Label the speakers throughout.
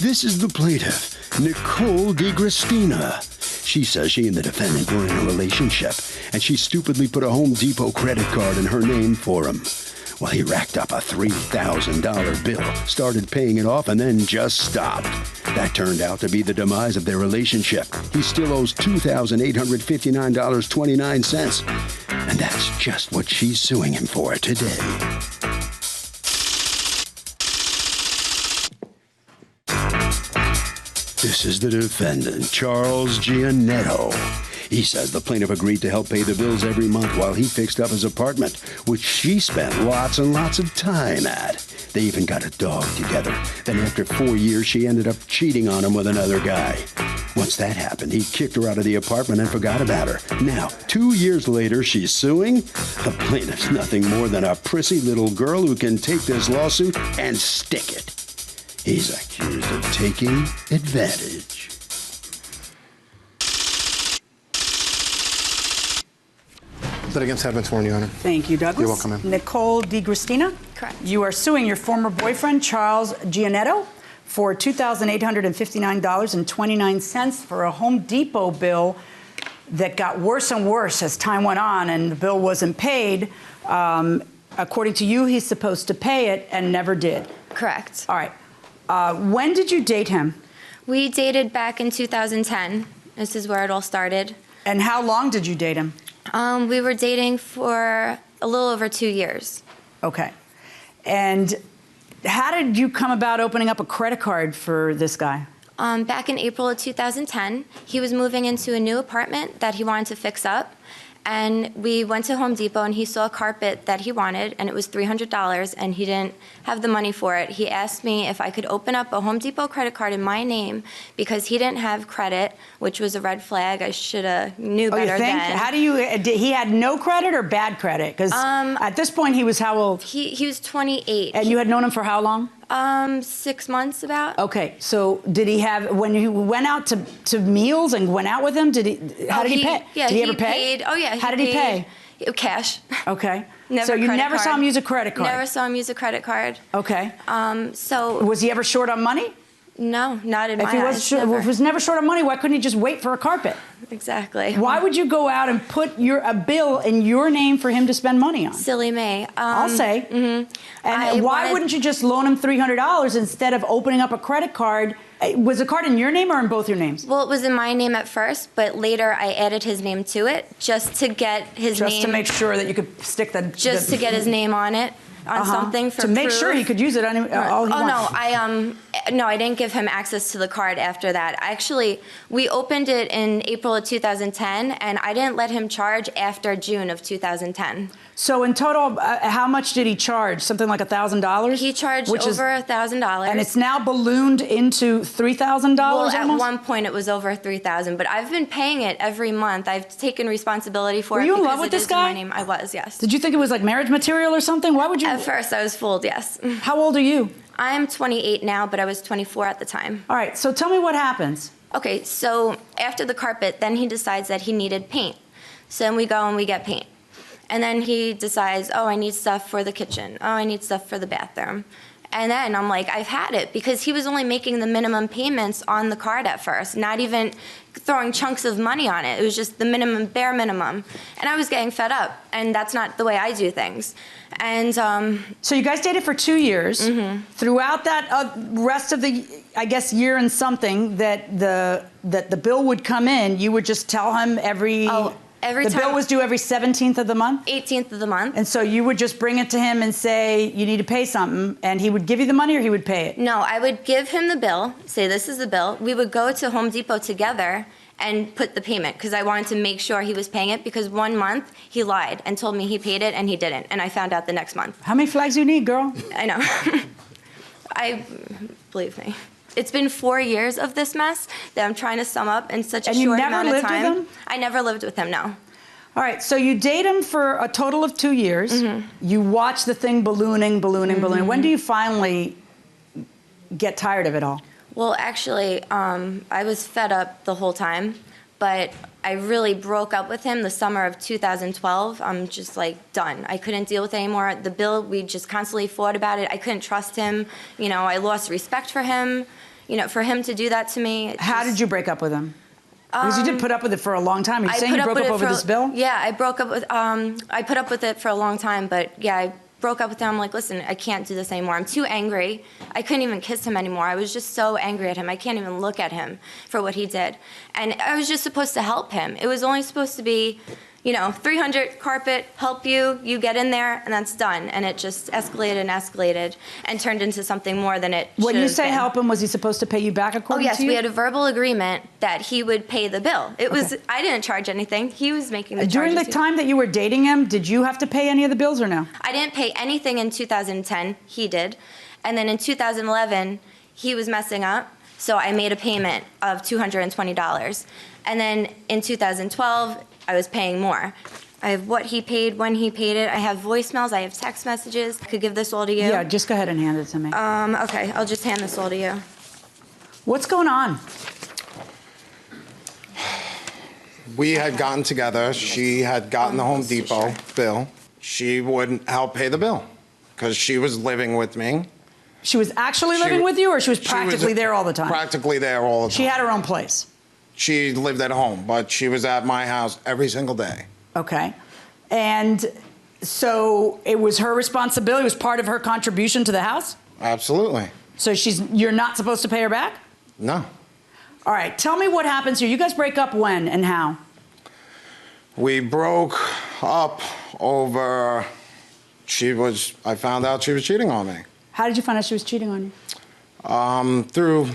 Speaker 1: This is the plaintiff, Nicole DeGristina. She says she and the defendant were in a relationship, and she stupidly put a Home Depot credit card in her name for him. Well, he racked up a $3,000 bill, started paying it off, and then just stopped. That turned out to be the demise of their relationship. He still owes $2,859.29, and that's just what she's suing him for today. This is the defendant, Charles Gianetto. He says the plaintiff agreed to help pay the bills every month while he fixed up his apartment, which she spent lots and lots of time at. They even got a dog together. Then after 4 years, she ended up cheating on him with another guy. Once that happened, he kicked her out of the apartment and forgot about her. Now, 2 years later, she's suing? The plaintiff's nothing more than a prissy little girl who can take this lawsuit and stick it. He's accused of taking advantage.
Speaker 2: Litigants have been sworn, Your Honor.
Speaker 3: Thank you, Douglas.
Speaker 2: You're welcome, ma'am.
Speaker 3: Nicole DeGristina?
Speaker 4: Correct.
Speaker 3: You are suing your former boyfriend, Charles Gianetto, for $2,859.29 for a Home Depot bill that got worse and worse as time went on, and the bill wasn't paid. According to you, he's supposed to pay it and never did.
Speaker 4: Correct.
Speaker 3: All right. When did you date him?
Speaker 4: We dated back in 2010. This is where it all started.
Speaker 3: And how long did you date him?
Speaker 4: We were dating for a little over 2 years.
Speaker 3: Okay. And how did you come about opening up a credit card for this guy?
Speaker 4: Back in April of 2010, he was moving into a new apartment that he wanted to fix up. And we went to Home Depot, and he saw a carpet that he wanted, and it was $300, and he didn't have the money for it. He asked me if I could open up a Home Depot credit card in my name because he didn't have credit, which was a red flag. I should have knew better
Speaker 3: you think?
Speaker 4: then.
Speaker 3: How do you? He had no credit or bad credit? Because at this point, he was how old?
Speaker 4: He was 28.
Speaker 3: And you had known him for how long?
Speaker 4: 6 months about.
Speaker 3: Okay, so did he have, when you went out to meals and went out with him, how did he pay?
Speaker 4: Yeah,
Speaker 3: did he ever pay?
Speaker 4: Paid, oh yeah,
Speaker 3: how did he pay?
Speaker 4: Cash.
Speaker 3: Okay.
Speaker 4: Never
Speaker 3: so you
Speaker 4: credit
Speaker 3: never
Speaker 4: card.
Speaker 3: saw him use a credit card?
Speaker 4: Never saw him use a credit card.
Speaker 3: Okay.
Speaker 4: So.
Speaker 3: Was he ever short on money?
Speaker 4: No, not in my eyes.
Speaker 3: If he was never short on money, why couldn't he just wait for a carpet?
Speaker 4: Exactly.
Speaker 3: Why would you go out and put a bill in your name for him to spend money on?
Speaker 4: Silly me.
Speaker 3: I'll say.
Speaker 4: Mm-hmm.
Speaker 3: And why wouldn't you just loan him $300 instead of opening up a credit card? Was the card in your name or in both your names?
Speaker 4: Well, it was in my name at first, but later I added his name to it just to get his name.
Speaker 3: Just to make sure that you could stick the...
Speaker 4: Just to get his name on it. On something for
Speaker 3: to make
Speaker 4: proof.
Speaker 3: sure he could use it on all he wants.
Speaker 4: No, I didn't give him access to the card after that. Actually, we opened it in April of 2010, and I didn't let him charge after June of 2010.
Speaker 3: So in total, how much did he charge? Something like $1,000?
Speaker 4: He charged over $1,000.
Speaker 3: And it's now ballooned into $3,000
Speaker 4: Well, at
Speaker 3: almost?
Speaker 4: one point it was over $3,000, but I've been paying it every month. I've taken responsibility for it.
Speaker 3: Were you in love with this guy?
Speaker 4: My name. I was, yes.
Speaker 3: Did you think it was like marriage material or something? Why would you?
Speaker 4: At first, I was fooled, yes.
Speaker 3: How old are you?
Speaker 4: I'm 28 now, but I was 24 at the time.
Speaker 3: All right, so tell me what happens.
Speaker 4: Okay, so after the carpet, then he decides that he needed paint. So then we go and we get paint. And then he decides, oh, I need stuff for the kitchen. Oh, I need stuff for the bathroom. And then I'm like, I've had it, because he was only making the minimum payments on the card at first, not even throwing chunks of money on it. It was just the minimum, bare minimum. And I was getting fed up, and that's not the way I do things. And
Speaker 3: so you guys dated for 2 years.
Speaker 4: Mm-hmm.
Speaker 3: Throughout that rest of the, I guess, year and something that the bill would come in, you would just tell him every
Speaker 4: time.
Speaker 3: The bill was due every 17th of the month?
Speaker 4: 18th of the month.
Speaker 3: And so you would just bring it to him and say, you need to pay something, and he would give you the money or he would pay it?
Speaker 4: No, I would give him the bill, say this is the bill. We would go to Home Depot together and put the payment, because I wanted to make sure he was paying it, because 1 month he lied and told me he paid it and he didn't, and I found out the next month.
Speaker 3: How many flags do you need, girl?
Speaker 4: I know. Believe me. It's been 4 years of this mess that I'm trying to sum up in such a short amount of time.
Speaker 3: And you never lived with him?
Speaker 4: I never lived with him, no.
Speaker 3: All right, so you date him for a total of 2 years.
Speaker 4: Mm-hmm.
Speaker 3: You watch the thing ballooning. When do you finally get tired of it all?
Speaker 4: Well, actually, I was fed up the whole time, but I really broke up with him the summer of 2012. I'm just like done. I couldn't deal with it anymore. The bill, we just constantly fought about it. I couldn't trust him. You know, I lost respect for him. you know, for him to do that to me.
Speaker 3: How did you break up with him? Because you did put up with it for a long time. Are you saying you broke up over this bill?
Speaker 4: Yeah, I broke up with, I put up with it for a long time, but yeah, I broke up with him. I'm like, listen, I can't do this anymore. I'm too angry. I couldn't even kiss him anymore. I was just so angry at him. I can't even look at him for what he did. And I was just supposed to help him. It was only supposed to be, you know, 300 carpet, help you, you get in there, and that's done. And it just escalated and turned into something more than it should have been.
Speaker 3: When you say help him, was he supposed to pay you back according to you?
Speaker 4: Oh, yes, we had a verbal agreement that he would pay the bill. It was, I didn't charge anything. He was making the charges.
Speaker 3: During the time that you were dating him, did you have to pay any of the bills or no?
Speaker 4: I didn't pay anything in 2010. He did. And then in 2011, he was messing up, so I made a payment of $220. And then in 2012, I was paying more. I have what he paid, when he paid it. I have voicemails, I have text messages. I could give this all to you.
Speaker 3: Yeah, just go ahead and hand it to me.
Speaker 4: Okay, I'll just hand this all to you.
Speaker 3: What's going on?
Speaker 2: We had gotten together. She had gotten the Home Depot bill. She wouldn't help pay the bill because she was living with me.
Speaker 3: She was actually living with you, or she was practically there all the time?
Speaker 2: Practically there all the time.
Speaker 3: She had her own place?
Speaker 2: She lived at home, but she was at my house every single day.
Speaker 3: Okay. And so it was her responsibility, it was part of her contribution to the house?
Speaker 2: Absolutely.
Speaker 3: So you're not supposed to pay her back?
Speaker 2: No.
Speaker 3: All right, tell me what happens here. You guys break up when and how?
Speaker 2: We broke up over, I found out she was cheating on me.
Speaker 3: How did you find out she was cheating on you?
Speaker 2: Through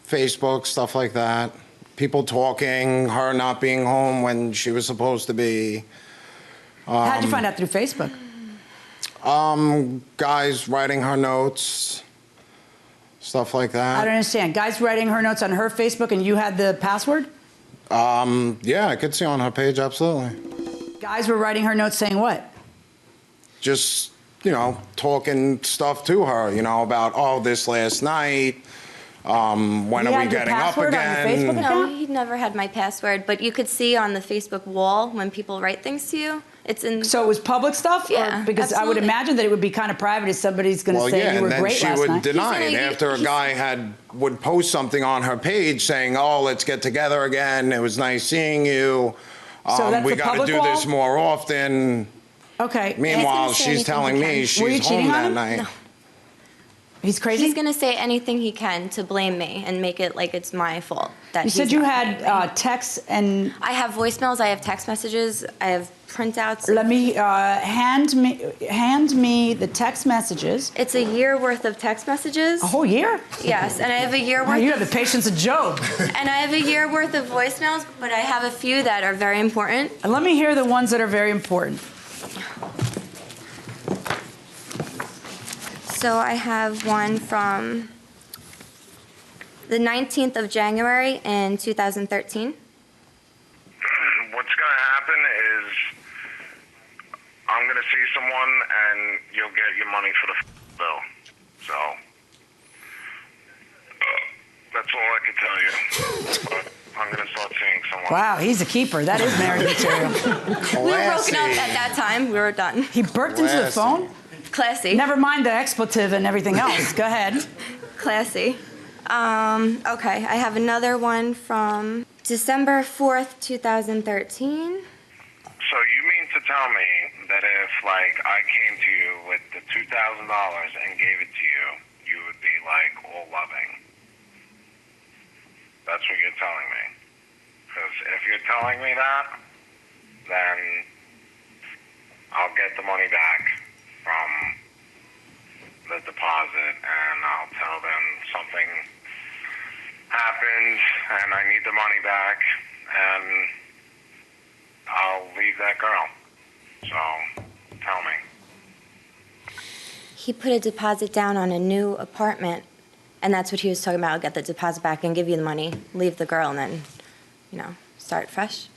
Speaker 2: Facebook, stuff like that. People talking, her not being home when she was supposed to be.
Speaker 3: How did you find out? Through Facebook?
Speaker 2: Guys writing her notes, stuff like that.
Speaker 3: I don't understand. Guys writing her notes on her Facebook and you had the password?
Speaker 2: Yeah, I could see on her page, absolutely.
Speaker 3: Guys were writing her notes saying what?
Speaker 2: Just, you know, talking stuff to her, you know, about, oh, this last night. When are we getting up again?
Speaker 4: No, he never had my password, but you could see on the Facebook wall when people write things to you. It's in.
Speaker 3: So it was public stuff?
Speaker 4: Yeah,
Speaker 3: because
Speaker 4: absolutely.
Speaker 3: I would imagine that it would be kind of private if somebody's going to say you were great last night.
Speaker 2: Well, yeah, and then she would deny it after a guy would post something on her page saying, oh, let's get together again. It was nice seeing you.
Speaker 3: So that's
Speaker 2: we
Speaker 3: the
Speaker 2: got to
Speaker 3: public
Speaker 2: do
Speaker 3: wall?
Speaker 2: this more often.
Speaker 3: Okay.
Speaker 2: Meanwhile, she's telling me she's home that night.
Speaker 4: No.
Speaker 3: He's crazy?
Speaker 4: He's going to say anything he can to blame me and make it like it's my fault. That
Speaker 3: You said you had texts and...
Speaker 4: I have voicemails, I have text messages, I have printouts.
Speaker 3: Let me, hand me the text messages.
Speaker 4: It's a year worth of text messages.
Speaker 3: A whole year?
Speaker 4: Yes, and I have a year
Speaker 3: Wow,
Speaker 4: worth.
Speaker 3: you have the patience of Job.
Speaker 4: And I have a year worth of voicemails, but I have a few that are very important.
Speaker 3: And let me hear the ones that are very important.
Speaker 4: So I have one from the 19th of January in 2013.
Speaker 5: What's going to happen is I'm going to see someone and you'll get your money for the bill. So that's all I can tell you. But I'm going to start seeing someone.
Speaker 3: Wow, he's a keeper. That is marriage material.
Speaker 4: We were broken up at that time. We were done.
Speaker 3: He burped into the phone?
Speaker 4: Classy.
Speaker 3: Never mind the expletive and everything else. Go ahead.
Speaker 4: Classy. Okay, I have another one from December 4th, 2013.
Speaker 5: So you mean to tell me that if, like, I came to you with the $2,000 and gave it to you, you would be, like, all loving? That's what you're telling me. Because if you're telling me that, then I'll get the money back from the deposit, and I'll tell them something happened and I need the money back, and I'll leave that girl. So, tell me.
Speaker 4: He put a deposit down on a new apartment, and that's what he was talking about. I'll get the deposit back and give you the money, leave the girl, and then, you know, start fresh.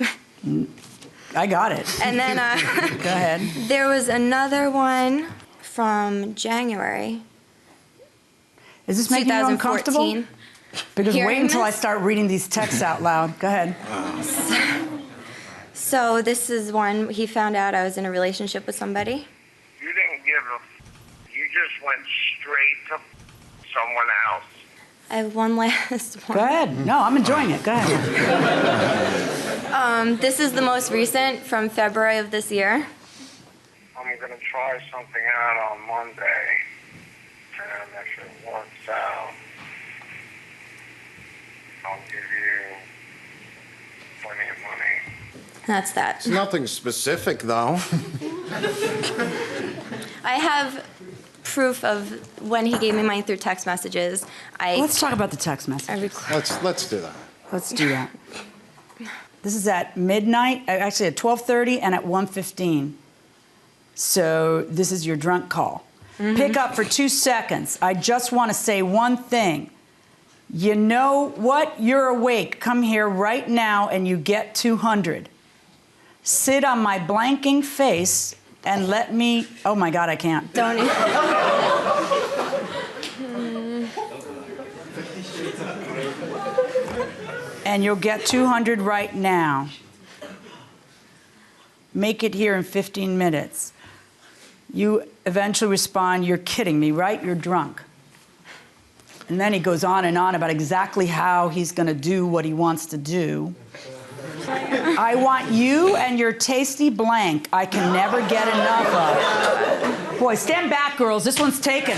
Speaker 3: I got it.
Speaker 4: And then
Speaker 3: Go ahead.
Speaker 4: There was another one from January.
Speaker 3: Is this making you uncomfortable?
Speaker 4: 2014.
Speaker 3: Because wait
Speaker 4: Hearing
Speaker 3: until I
Speaker 4: this?
Speaker 3: start reading these texts out loud. Go ahead.
Speaker 4: So this is one, he found out I was in a relationship with somebody.
Speaker 5: You didn't give a... You just went straight to someone else.
Speaker 4: I have one last one.
Speaker 3: Go ahead. No, I'm enjoying it. Go ahead.
Speaker 4: This is the most recent from February of this year.
Speaker 5: I'm going to try something out on Monday, and if it works out, I'll give you plenty of money.
Speaker 4: That's that.
Speaker 2: It's nothing specific, though.
Speaker 4: I have proof of when he gave me money through text messages.
Speaker 3: Let's talk about the text message.
Speaker 2: Let's do that.
Speaker 3: Let's do that. This is at midnight, actually at 12:30 and at 1:15. So this is your drunk call. Pick up for 2 seconds. I just want to say one thing. You know what? You're awake. Come here right now and you get 200. Sit on my blanking face and let me... Oh, my God, I can't.
Speaker 4: Don't even...
Speaker 3: And you'll get 200 right now. Make it here in 15 minutes. You eventually respond, you're kidding me, right? You're drunk. And then he goes on and on about exactly how he's going to do what he wants to do. I want you and your tasty blank I can never get enough of. Boy, stand back, girls. This one's taken.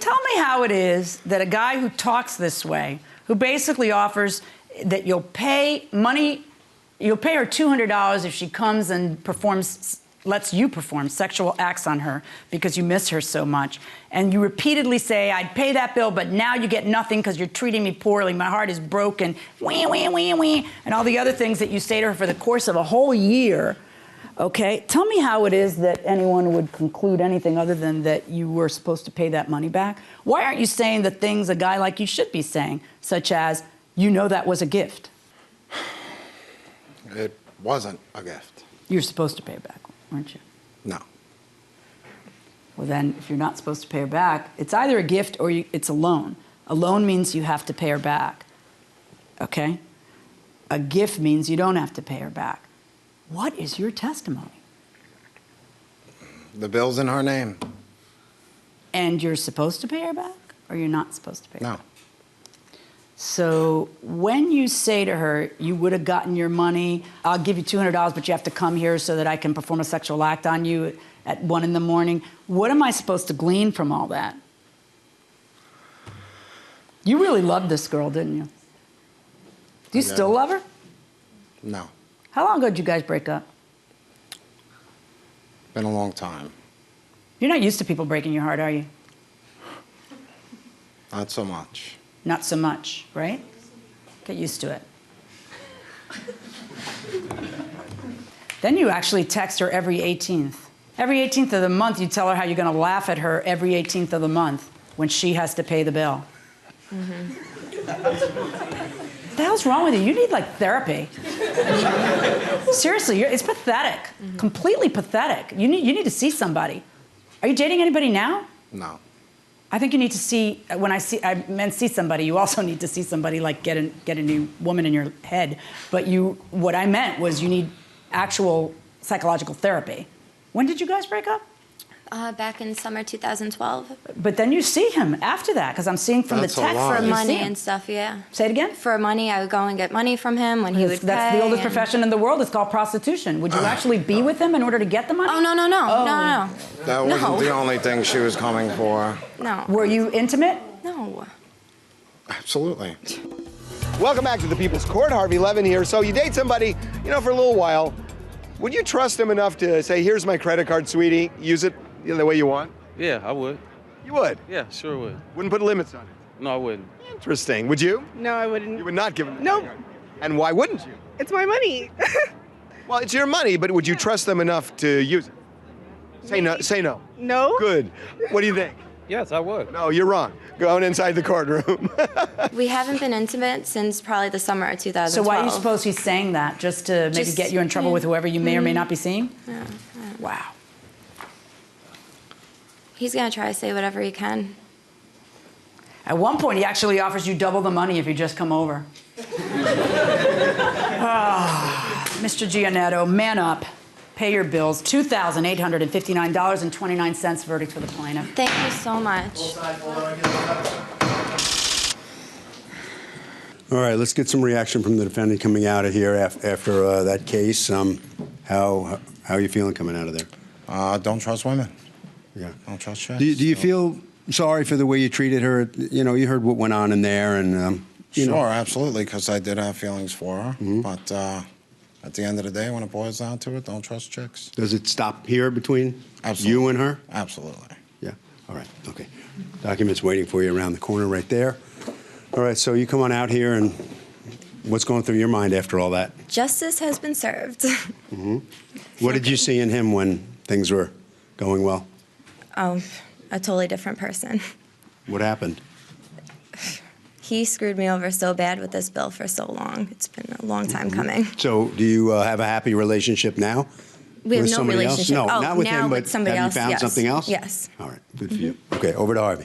Speaker 3: Tell me how it is that a guy who talks this way, who basically offers that you'll pay her $200 if she comes and lets you perform sexual acts on her because you miss her so much. And you repeatedly say, I'd pay that bill, but now you get nothing because you're treating me poorly. My heart is broken. Wee, wee, wee, wee. And all the other things that you say to her for the course of a whole year. Okay? Tell me how it is that anyone would conclude anything other than that you were supposed to pay that money back. Why aren't you saying the things a guy like you should be saying, such as, you know that was a gift?
Speaker 2: It wasn't a gift.
Speaker 3: You're supposed to pay her back, weren't you?
Speaker 2: No.
Speaker 3: Well, then, if you're not supposed to pay her back, it's either a gift or it's a loan. A loan means you have to pay her back, okay? A gift means you don't have to pay her back. What is your testimony?
Speaker 2: The bill's in her name.
Speaker 3: And you're supposed to pay her back, or you're not supposed to pay her
Speaker 2: No.
Speaker 3: back? So when you say to her, you would have gotten your money, I'll give you $200, but you have to come here so that I can perform a sexual act on you at 1 in the morning, what am I supposed to glean from all that? You really loved this girl, didn't you? Do you still love her?
Speaker 2: No.
Speaker 3: How long ago did you guys break up?
Speaker 2: Been a long time.
Speaker 3: You're not used to people breaking your heart, are you?
Speaker 2: Not so much.
Speaker 3: Not so much, right? Get used to it. Then you actually text her every 18th. Every 18th of the month, you tell her how you're going to laugh at her every 18th of the month when she has to pay the bill. What the hell's wrong with you? You need, like, therapy. Seriously, it's pathetic. Completely pathetic. You need to see somebody. Are you dating anybody now?
Speaker 2: No.
Speaker 3: I think you need to see, when I meant see somebody, you also need to see somebody, like get a new woman in your head. But what I meant was you need actual psychological therapy. When did you guys break up?
Speaker 4: Back in summer 2012.
Speaker 3: But then you see him after that, because I'm seeing from
Speaker 2: That's
Speaker 3: the
Speaker 2: a
Speaker 3: text.
Speaker 2: lot.
Speaker 4: For
Speaker 3: you
Speaker 4: money
Speaker 3: see him.
Speaker 4: and stuff, yeah.
Speaker 3: Say it again?
Speaker 4: For money, I would go and get money from him when he would pay.
Speaker 3: That's the oldest
Speaker 4: and-
Speaker 3: profession in the world. It's called prostitution. Would you actually be with him in order to get the money?
Speaker 4: Oh, no, no, no.
Speaker 3: Oh.
Speaker 4: No,
Speaker 2: That wasn't the only thing she was coming for.
Speaker 4: no.
Speaker 3: Were you intimate?
Speaker 4: No.
Speaker 2: Absolutely.
Speaker 6: Welcome back to the People's Court. Harvey Levin here. So you date somebody, for a little while. Would you trust them enough to say, here's my credit card, sweetie, use it the way you want?
Speaker 7: Yeah, I would.
Speaker 6: You would?
Speaker 7: Yeah, sure would.
Speaker 6: Wouldn't put limits on it?
Speaker 7: No, I wouldn't.
Speaker 6: Interesting. Would you?
Speaker 8: No, I wouldn't.
Speaker 6: You would not give them the
Speaker 8: Nope.
Speaker 6: credit card. And why wouldn't you?
Speaker 8: It's my money.
Speaker 6: Well, it's your money, but would you trust them enough to use it? Say no. Say no.
Speaker 8: No?
Speaker 6: Good. What do you think?
Speaker 7: Yes, I would.
Speaker 6: No, you're wrong. Go on inside the courtroom.
Speaker 4: We haven't been intimate since probably the summer of 2012.
Speaker 3: So why do you suppose he's saying that? Just to maybe get you in trouble with whoever you may or may not be seeing?
Speaker 4: Yeah.
Speaker 3: Wow.
Speaker 4: He's going to try to say whatever he can.
Speaker 3: At one point, he actually offers you double the money if you just come over. Mr. Giannetto, man up. pay your bills. $2,859.29. Verdict for the plaintiff.
Speaker 4: Thank you so much.
Speaker 1: All right, let's get some reaction from the defendant coming out of here after that case. How are you feeling coming out of there?
Speaker 2: Don't trust women.
Speaker 1: Yeah.
Speaker 2: Don't trust chicks.
Speaker 1: Do you feel sorry for the way you treated her? You know, you heard what went on in there, and
Speaker 2: Sure, absolutely, because I did have feelings for her. But at the end of the day, when it boils down to it, don't trust chicks.
Speaker 1: Does it stop here between
Speaker 2: Absolutely.
Speaker 1: you and her?
Speaker 2: Absolutely.
Speaker 1: Yeah. All right. Okay. Documents waiting for you around the corner right there. All right. So you come on out here, and what's going through your mind after all that?
Speaker 4: Justice has been served.
Speaker 1: What did you see in him when things were going well?
Speaker 4: Oh, a totally different person.
Speaker 1: What happened?
Speaker 4: He screwed me over so bad with this bill for so long. It's been a long time coming.
Speaker 1: So do you have a happy relationship now?
Speaker 4: We have
Speaker 1: with
Speaker 4: no
Speaker 1: somebody
Speaker 4: relationship.
Speaker 1: Else? No,
Speaker 4: Oh,
Speaker 1: not with
Speaker 4: now
Speaker 1: him,
Speaker 4: with
Speaker 1: but
Speaker 4: somebody
Speaker 1: have
Speaker 4: else,
Speaker 1: you found
Speaker 4: yes.
Speaker 1: something else?
Speaker 4: Yes.
Speaker 1: All right. Good for you. Okay, over to Harvey.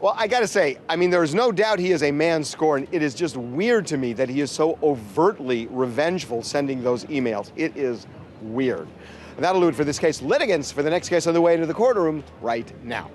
Speaker 6: Well, I got to say, I mean, there is no doubt he is a man scorned. It is just weird to me that he is so overtly revengeful sending those emails. It is weird. And that'll do it for this case. Litigants for the next case on the way into the courtroom right now.